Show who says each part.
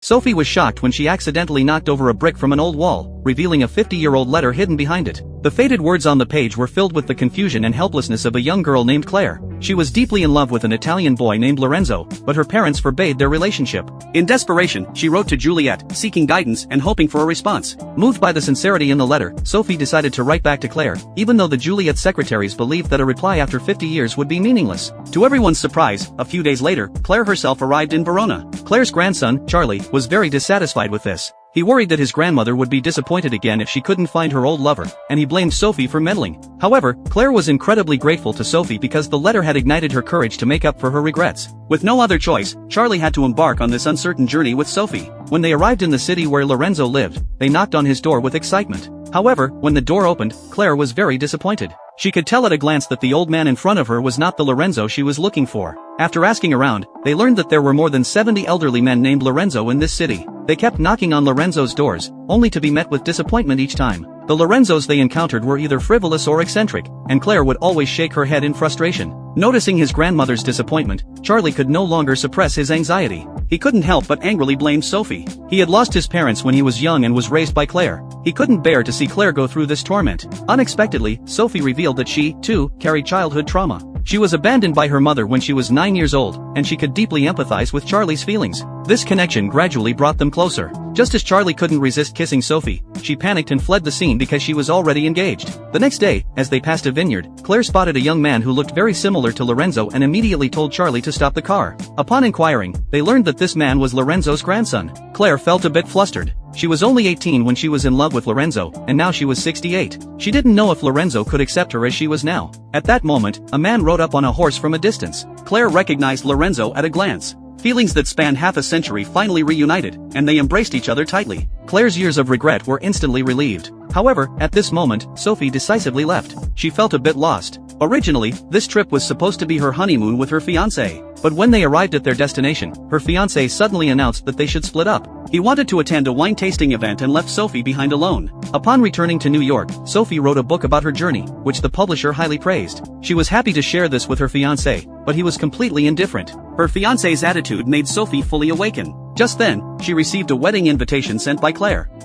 Speaker 1: Sophie was shocked when she accidentally knocked over a brick from an old wall, revealing a 50-year-old letter hidden behind it. The faded words on the page were filled with the confusion and helplessness of a young girl named Claire. She was deeply in love with an Italian boy named Lorenzo, but her parents forbade their relationship. In desperation, she wrote to Juliet, seeking guidance and hoping for a response. Moved by the sincerity in the letter, Sophie decided to write back to Claire, even though the Juliet secretaries believed that a reply after 50 years would be meaningless. To everyone's surprise, a few days later, Claire herself arrived in Verona. Claire's grandson, Charlie, was very dissatisfied with this. He worried that his grandmother would be disappointed again if she couldn't find her old lover, and he blamed Sophie for meddling. However, Claire was incredibly grateful to Sophie because the letter had ignited her courage to make up for her regrets. With no other choice, Charlie had to embark on this uncertain journey with Sophie. When they arrived in the city where Lorenzo lived, they knocked on his door with excitement. However, when the door opened, Claire was very disappointed. She could tell at a glance that the old man in front of her was not the Lorenzo she was looking for. After asking around, they learned that there were more than 70 elderly men named Lorenzo in this city. They kept knocking on Lorenzo's doors, only to be met with disappointment each time. The Lorenzos they encountered were either frivolous or eccentric, and Claire would always shake her head in frustration. Noticing his grandmother's disappointment, Charlie could no longer suppress his anxiety. He couldn't help but angrily blame Sophie. He had lost his parents when he was young and was raised by Claire. He couldn't bear to see Claire go through this torment. Unexpectedly, Sophie revealed that she, too, carried childhood trauma. She was abandoned by her mother when she was 9 years old, and she could deeply empathize with Charlie's feelings. This connection gradually brought them closer. Just as Charlie couldn't resist kissing Sophie, she panicked and fled the scene because she was already engaged. The next day, as they passed a vineyard, Claire spotted a young man who looked very similar to Lorenzo and immediately told Charlie to stop the car. Upon inquiring, they learned that this man was Lorenzo's grandson. Claire felt a bit flustered. She was only 18 when she was in love with Lorenzo, and now she was 68. She didn't know if Lorenzo could accept her as she was now. At that moment, a man rode up on a horse from a distance. Claire recognized Lorenzo at a glance. Feelings that spanned half a century finally reunited, and they embraced each other tightly. Claire's years of regret were instantly relieved. However, at this moment, Sophie decisively left. She felt a bit lost. Originally, this trip was supposed to be her honeymoon with her fiancé. But when they arrived at their destination, her fiancé suddenly announced that they should split up. He wanted to attend a wine tasting event and left Sophie behind alone. Upon returning to New York, Sophie wrote a book about her journey, which the publisher highly praised. She was happy to share this with her fiancé, but he was completely indifferent. Her fiancé's attitude made Sophie fully awaken. Just then, she received a wedding invitation sent by Claire.